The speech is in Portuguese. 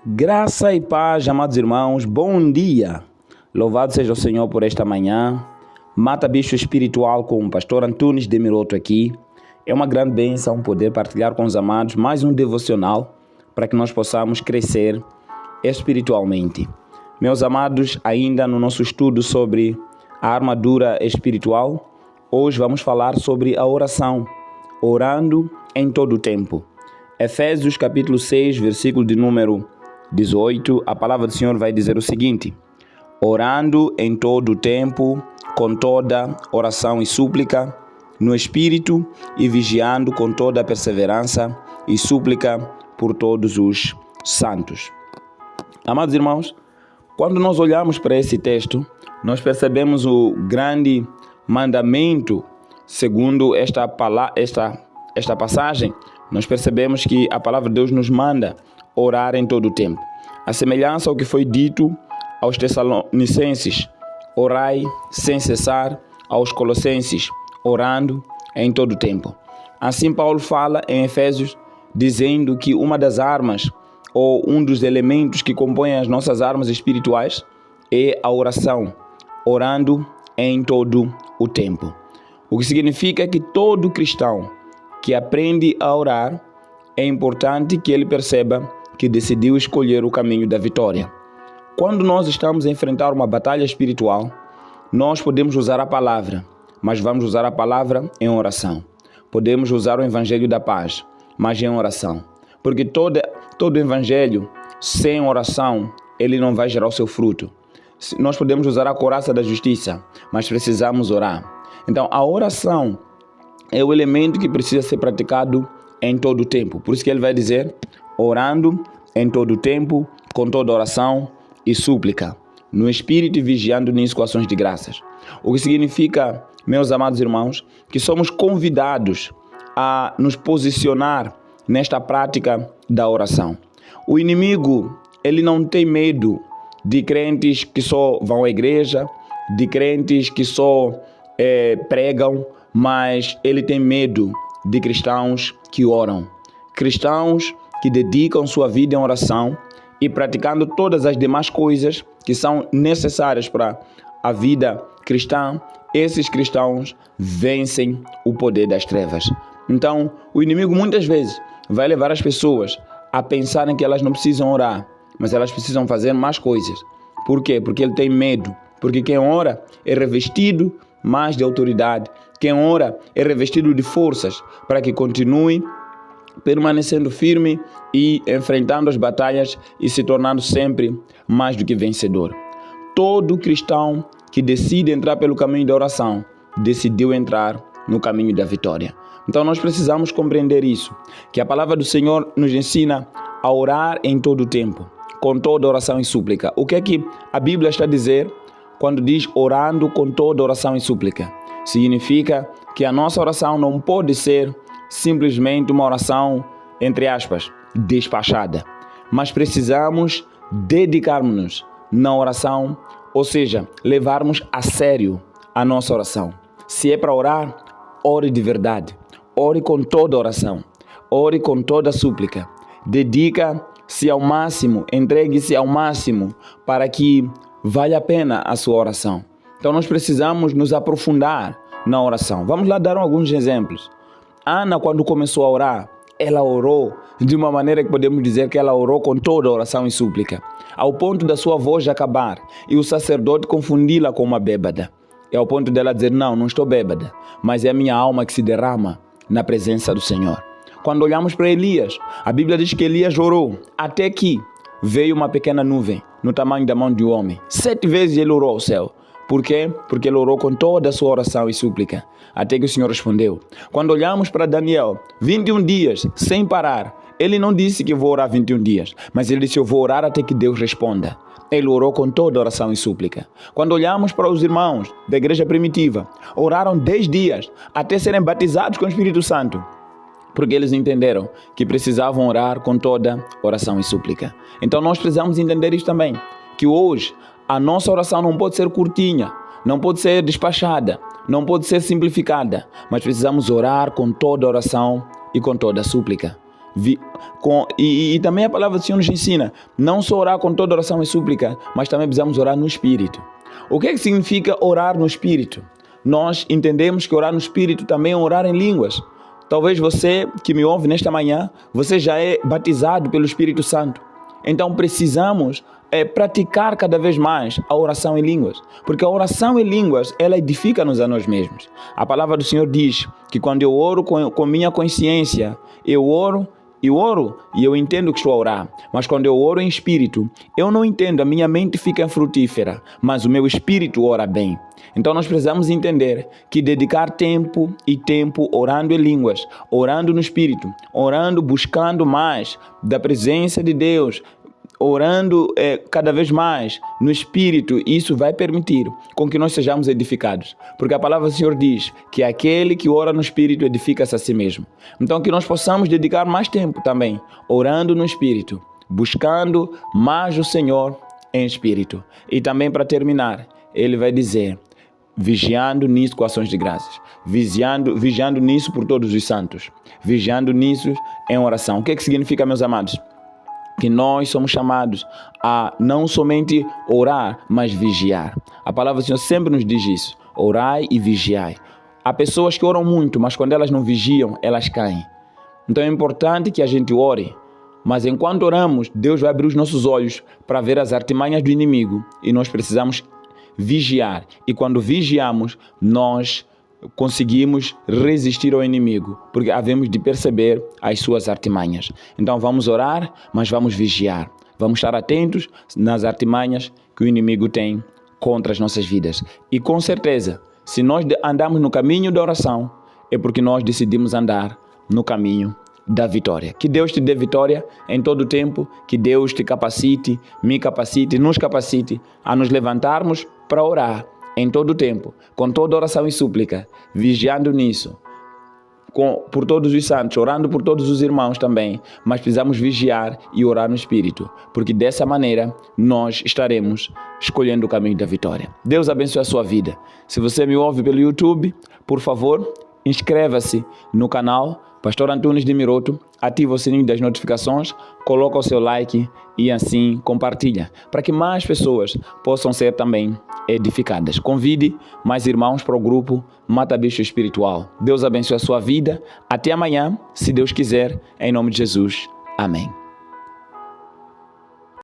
Graça e paz, amados irmãos, bom dia. Louvado seja o Senhor por esta manhã. Mata bicho espiritual com o pastor Antunes Demiroto aqui. É uma grande bênção poder partilhar com os amados mais um devocional para que nós possamos crescer espiritualmente. Meus amados, ainda no nosso estudo sobre a armadura espiritual, hoje vamos falar sobre a oração, orando em todo o tempo. Efésios capítulo 6, versículo de número 18, a palavra do Senhor vai dizer o seguinte: orando em todo o tempo, com toda oração e súplica, no Espírito, e vigiando com toda perseverança e súplica por todos os santos. Amados irmãos, quando nós olhamos para esse texto, nós percebemos o grande mandamento, segundo esta passagem, nós percebemos que a palavra de Deus nos manda orar em todo o tempo. A semelhança ao que foi dito aos Tessalonicenses, orai sem cessar, aos Colossenses, orando em todo o tempo. Assim Paulo fala em Efésios, dizendo que uma das armas, ou um dos elementos que compõem as nossas armas espirituais, é a oração, orando em todo o tempo. O que significa que todo cristão que aprende a orar, é importante que ele perceba que decidiu escolher o caminho da vitória. Quando nós estamos a enfrentar uma batalha espiritual, nós podemos usar a palavra, mas vamos usar a palavra em oração. Podemos usar o evangelho da paz, mas em oração. Porque todo evangelho sem oração, ele não vai gerar o seu fruto. Nós podemos usar a couraça da justiça, mas precisamos orar. Então, a oração é o elemento que precisa ser praticado em todo o tempo. Por isso que ele vai dizer, orando em todo o tempo, com toda oração e súplica, no Espírito e vigiando nisso com ações de graças. O que significa, meus amados irmãos, que somos convidados a nos posicionar nesta prática da oração. O inimigo, ele não tem medo de crentes que só vão à igreja, de crentes que só pregam, mas ele tem medo de cristãos que oram, cristãos que dedicam sua vida em oração e praticando todas as demais coisas que são necessárias para a vida cristã. Esses cristãos vencem o poder das trevas. Então, o inimigo muitas vezes vai levar as pessoas a pensarem que elas não precisam orar, mas elas precisam fazer mais coisas. Por quê? Porque ele tem medo. Porque quem ora é revestido mais de autoridade. Quem ora é revestido de forças para que continue permanecendo firme e enfrentando as batalhas e se tornando sempre mais do que vencedor. Todo cristão que decide entrar pelo caminho da oração, decidiu entrar no caminho da vitória. Então nós precisamos compreender isso, que a palavra do Senhor nos ensina a orar em todo o tempo, com toda oração e súplica. O que é que a Bíblia está a dizer quando diz orando com toda oração e súplica? Significa que a nossa oração não pode ser simplesmente uma oração, entre aspas, despachada. Mas precisamos dedicarmos-nos na oração, ou seja, levarmos a sério a nossa oração. Se é para orar, ore de verdade. Ore com toda oração. Ore com toda súplica. Dedica-se ao máximo, entregue-se ao máximo para que valha a pena a sua oração. Então nós precisamos nos aprofundar na oração. Vamos lá dar alguns exemplos. Ana, quando começou a orar, ela orou de uma maneira que podemos dizer que ela orou com toda oração e súplica, ao ponto da sua voz acabar e o sacerdote confundi-la com uma bêbada. É ao ponto dela dizer, não estou bêbada, mas é a minha alma que se derrama na presença do Senhor. Quando olhamos para Elias, a Bíblia diz que Elias orou até que veio uma pequena nuvem no tamanho da mão de um homem. 7 vezes ele orou ao céu. Por quê? Porque ele orou com toda a sua oração e súplica, até que o Senhor respondeu. Quando olhamos para Daniel, 21 dias sem parar, ele não disse que vou orar 21 dias, mas ele disse, eu vou orar até que Deus responda. Ele orou com toda a oração e súplica. Quando olhamos para os irmãos da igreja primitiva, oraram 10 dias até serem batizados com o Espírito Santo, porque eles entenderam que precisavam orar com toda oração e súplica. Então nós precisamos entender isso também, que hoje a nossa oração não pode ser curtinha, não pode ser despachada, não pode ser simplificada, mas precisamos orar com toda oração e com toda súplica. E também a palavra do Senhor nos ensina, não só orar com toda oração e súplica, mas também precisamos orar no Espírito. O que significa orar no Espírito? Nós entendemos que orar no Espírito também é orar em línguas. Talvez você que me ouve nesta manhã, você já é batizado pelo Espírito Santo. Então precisamos praticar cada vez mais a oração em línguas. Porque a oração em línguas, ela edifica-nos a nós mesmos. A palavra do Senhor diz que quando eu oro com minha consciência, eu oro e eu entendo que estou a orar. Mas quando eu oro em espírito, eu não entendo, a minha mente fica frutífera, mas o meu espírito ora bem. Então nós precisamos entender que dedicar tempo orando em línguas, orando no espírito, orando, buscando mais da presença de Deus, orando cada vez mais no Espírito, isso vai permitir com que nós sejamos edificados. Porque a palavra do Senhor diz que aquele que ora no Espírito edifica-se a si mesmo. Então que nós possamos dedicar mais tempo também, orando no Espírito, buscando mais o Senhor em Espírito. E também para terminar, ele vai dizer, vigiando nisso com ações de graças, vigiando nisso por todos os santos, vigiando nisso em oração. O que significa, meus amados? Que nós somos chamados a não somente orar, mas vigiar. A palavra do Senhor sempre nos diz isso. Orai e vigiai. Há pessoas que oram muito, mas quando elas não vigiam, elas caem. Então é importante que a gente ore. Mas enquanto oramos, Deus vai abrir os nossos olhos para ver as artimanhas do inimigo. E nós precisamos vigiar. E quando vigiamos, nós conseguimos resistir ao inimigo, porque havemos de perceber as suas artimanhas. Então vamos orar, mas vamos vigiar. Vamos estar atentos nas artimanhas que o inimigo tem contra as nossas vidas. E com certeza, se nós andamos no caminho da oração, é porque nós decidimos andar no caminho da vitória. Que Deus te dê vitória em todo o tempo, que Deus te capacite, me capacite, nos capacite a nos levantarmos para orar em todo o tempo, com toda oração e súplica, vigiando nisso, por todos os santos, orando por todos os irmãos também, mas precisamos vigiar e orar no Espírito, porque dessa maneira nós estaremos escolhendo o caminho da vitória. Deus abençoe a sua vida. Se você me ouve pelo YouTube, por favor, inscreva-se no canal Pastor Antunes Demiroto, ativa o sininho das notificações, coloca o seu like e assim compartilha, para que mais pessoas possam ser também edificadas. Convide mais irmãos para o grupo Mata Bicho Espiritual. Deus abençoe a sua vida. Até amanhã, se Deus quiser, em nome de Jesus. Amém.